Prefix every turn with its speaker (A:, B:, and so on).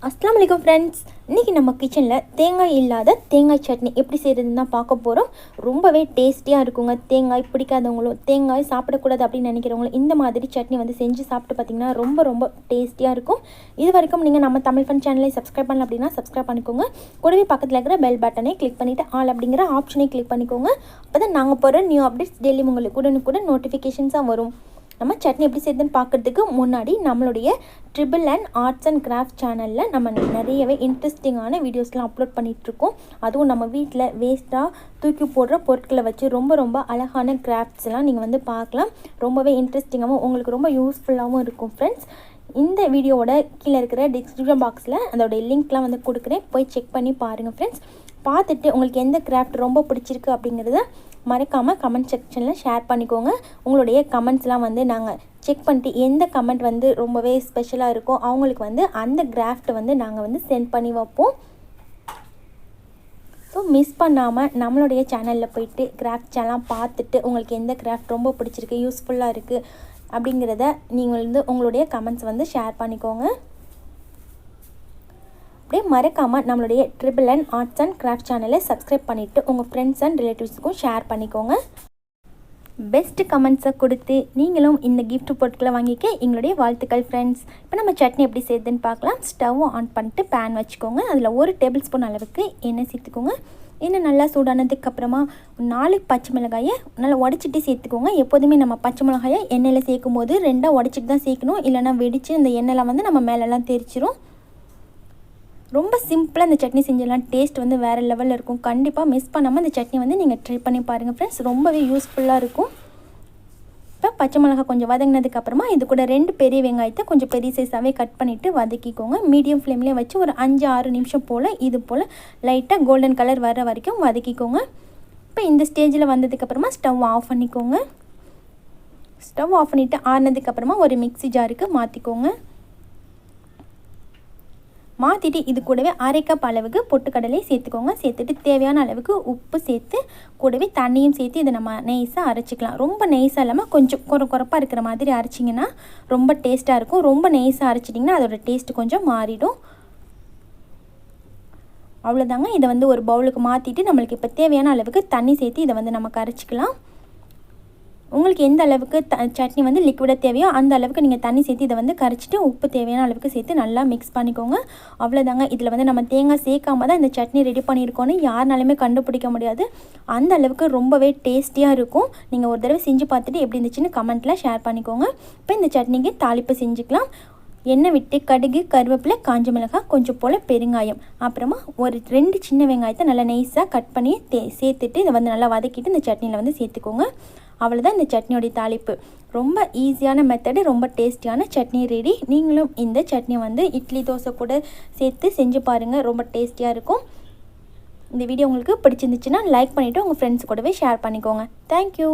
A: அஸ்ஸலாமு அலைக்கும் ஃப்ரெண்ட்ஸ். இன்றைக்கி நம்ம கிச்சனில் தேங்காய் இல்லாத தேங்காய் சட்னி எப்படி செய்கிறதுன்னு தான் பார்க்க போகிறோம். ரொம்பவே டேஸ்டியாக இருக்குங்க. தேங்காய் பிடிக்காதவங்களும் தேங்காய் சாப்பிடக்கூடாது அப்படின்னு நினைக்கிறவங்களும் இந்த மாதிரி சட்னி வந்து செஞ்சு சாப்பிட்டு பார்த்திங்கன்னா ரொம்ப ரொம்ப டேஸ்டியாக இருக்கும். இது வரைக்கும் நீங்கள் நம்ம தமிழ் ஃபன் சேனலை சப்ஸ்கிரைப் பண்ணல அப்படின்னா சப்ஸ்கிரைப் பண்ணிக்கோங்க. கூடவே பக்கத்தில் இருக்கிற பெல் பட்டனை கிளிக் பண்ணிவிட்டு ஆல் அப்படிங்கிற ஆப்ஷனை கிளிக் பண்ணிக்கோங்க. அப்போ தான் நாங்கள் போகிற நியூ அப்டேட்ஸ் டெய்லி உங்களுக்கு உடனுக்குடன் நோட்டிஃபிகேஷன்ஸாக வரும். நம்ம சட்னி எப்படி செய்யுதுன்னு பார்க்குறதுக்கு முன்னாடி நம்மளுடைய triple and arts and craft சேனலில் நம்ம நிறையவே இன்ட்ரெஸ்டிங்கான வீடியோஸ்லாம் அப்லோட் பண்ணிகிட்ருக்கோம். அதுவும் நம்ம வீட்டில் வேஸ்ட்டாக தூக்கி போடுற பொருட்களை வச்சு ரொம்ப ரொம்ப அழகான கிராஃப்ட்ஸ்லாம் நீங்கள் வந்து பார்க்கலாம். ரொம்பவே இன்ட்ரெஸ்டிங்காகவும் உங்களுக்கு ரொம்ப யூஸ்ஃபுல்லாகவும் இருக்கும் ஃப்ரெண்ட்ஸ். இந்த வீடியோவோட கீழே இருக்கிற டிஸ்கிரிப்ஷன் பாக்ஸில் அதோடைய லிங்க்லாம் வந்து கொடுக்குறேன், போய் செக் பண்ணி பாருங்கள் ஃப்ரெண்ட்ஸ். பார்த்துட்டு உங்களுக்கு எந்த கிராஃப்ட் ரொம்ப பிடிச்சிருக்கு அப்படிங்கிறத மறக்காமல் கமெண்ட் செக்ஷனில் ஷேர் பண்ணிக்கோங்க. உங்களுடைய கமெண்ட்ஸ்லாம் வந்து நாங்கள் செக் பண்ணிட்டு எந்த கமெண்ட் வந்து ரொம்பவே ஸ்பெஷலாக இருக்கோ அவங்களுக்கு வந்து அந்த கிராஃப்ட்டை வந்து நாங்கள் வந்து சென்ட் பண்ணி வைப்போம். ஸோ மிஸ் பண்ணாமல் நம்மளுடைய சேனலில் போயிட்டு கிராஃப்ட்ஸ் பார்த்துட்டு உங்களுக்கு எந்த கிராஃப்ட் ரொம்ப பிடிச்சிருக்கு, யூஸ்ஃபுல்லாக இருக்குது அப்படிங்கிறத நீங்கள் வந்து உங்களுடைய கமெண்ட்ஸ் வந்து ஷேர் பண்ணிக்கோங்க. அப்படியே மறக்காமல் நம்மளுடைய triple and arts and craft சேனலை சப்ஸ்கிரைப் பண்ணிவிட்டு உங்கள் ஃப்ரெண்ட்ஸ் அண்ட் ரிலேட்டிவ்ஸுக்கும் ஷேர் பண்ணிக்கோங்க. பெஸ்ட்டு கமெண்ட்ஸை கொடுத்து நீங்களும் இந்த கிஃப்ட் பொருட்களை வாங்கிக்க எங்களுடைய வாழ்த்துக்கள் ஃப்ரெண்ட்ஸ். இப்போ நம்ம சட்னி எப்படி செய்யுதுன்னு பார்க்கலாம். ஸ்டவ் ஆன் பண்ணிட்டு பேன் வச்சுக்கோங்க. அதில் 1 டேபிள் ஸ்பூன் அளவுக்கு எண்ணெய் சேர்த்துக்கோங்க. எண்ணெய் நல்லா சூடானதுக்கப்புறமா 4 பச்சை மிளகாயை நல்லா உடச்சிட்டு சேர்த்துக்கோங்க. எப்போதுமே நம்ம பச்சை மிளகாயை எண்ணெயில் சேர்க்கும் போது 2 உடச்சிட்டு தான் சேர்க்கணும், இல்லைனா வெடித்து இந்த எண்ணெய்லாம் வந்து நம்ம மேலெல்லாம் தெரிச்சிரும். ரொம்ப சிம்பிளாக இந்த சட்னி செஞ்சிடலாம். டேஸ்ட் வந்து வேறு லெவலில் இருக்கும். கண்டிப்பாக மிஸ் பண்ணாமல் இந்த சட்னி வந்து நீங்கள் ட்ரை பண்ணி பாருங்கள் ஃப்ரெண்ட்ஸ். ரொம்பவே யூஸ்ஃபுல்லாக இருக்கும். இப்போ பச்சை மிளகாய் கொஞ்சம் வதங்கினதுக்கப்புறமா இது கூட 2 பெரிய வெங்காயத்தை கொஞ்சம் பெரிய சைஸாகவே கட் பண்ணிவிட்டு வதக்கிக்கோங்க. மீடியம் ஃப்ளேம்லேயே வச்சு ஒரு 5-6 நிமிஷம் போல் இது போல் லைட்டாக கோல்டன் கலர் வர வரைக்கும் வதக்கிக்கோங்க. இப்போ இந்த ஸ்டேஜில் வந்ததுக்கப்புறமா ஸ்டவ் ஆஃப் பண்ணிக்கோங்க. ஸ்டவ் ஆஃப் பண்ணிவிட்டு ஆறினதுக்கப்புறமா ஒரு மிக்ஸி ஜாருக்கு மாற்றிக்கோங்க. மாற்றிட்டு இது கூடவே 1/2 கப் அளவுக்கு பொட்டுக்கடலை சேர்த்துக்கோங்க. சேர்த்துட்டு தேவையான அளவுக்கு உப்பு சேர்த்து கூடவே தண்ணியும் சேர்த்து இதை நம்ம நெய்ஸாக அரைச்சிக்கலாம். ரொம்ப நெய்ஸாக இல்லாமல் கொஞ்சம் குறப்பாக இருக்கிற மாதிரி அரைச்சிங்கன்னா ரொம்ப டேஸ்ட்டாக இருக்கும். ரொம்ப நெய்ஸாக அரைச்சிட்டிங்கன்னா அதோடய டேஸ்ட்டு கொஞ்சம் மாறிடும். அவ்வளோதாங்க. இதை வந்து ஒரு பவுலுக்கு மாற்றிட்டு நம்மளுக்கு இப்போ தேவையான அளவுக்கு தண்ணி சேர்த்து இதை வந்து நம்ம கரைச்சிக்கலாம். உங்களுக்கு எந்த அளவுக்கு சட்னி வந்து லிக்விடாக தேவையோ அந்த அளவுக்கு நீங்கள் தண்ணி சேர்த்து இதை வந்து கரைச்சிட்டு உப்பு தேவையான அளவுக்கு சேர்த்து நல்லா மிக்ஸ் பண்ணிக்கோங்க. அவ்வளோதாங்க. இதில் வந்து நம்ம தேங்காய் சேர்க்காம தான் இந்த சட்னி ரெடி பண்ணியிருக்கோன்னு யாருனாலுமே கண்டுபிடிக்க முடியாது. அந்த அளவுக்கு ரொம்பவே டேஸ்டியாக இருக்கும். நீங்கள் ஒரு தடவை செஞ்சு பார்த்துட்டு எப்படி இருந்துச்சுன்னு கமெண்ட்டில் ஷேர் பண்ணிக்கோங்க. இப்போ இந்த சட்னிக்கு தாளிப்பு செஞ்சுக்கலாம். எண்ணெய் விட்டு கடுகு, கருவேப்பிலை, காஞ்ச மிளகாய், கொஞ்சம் போல் பெருங்காயம், அப்புறமா ஒரு 2 சின்ன வெங்காயத்தை நல்லா நைஸாக கட் பண்ணி சேர்த்துட்டு இதை வந்து நல்லா வதக்கிட்டு இந்த சட்னியில் வந்து சேர்த்துக்கோங்க. அவ்வளோதான் இந்த சட்னியோடைய தாளிப்பு. ரொம்ப ஈஸியான மெத்தடு, ரொம்ப டேஸ்டியான சட்னி ரெடி. நீங்களும் இந்த சட்னி வந்து இட்லி தோசை கூட சேர்த்து செஞ்சு பாருங்கள். ரொம்ப டேஸ்டியாக இருக்கும். இந்த வீடியோ உங்களுக்கு பிடிச்சிருந்துச்சுன்னா லைக் பண்ணிவிட்டு உங்கள் ஃப்ரெண்ட்ஸ் கூடவே ஷேர் பண்ணிக்கோங்க. தேங்க்யூ.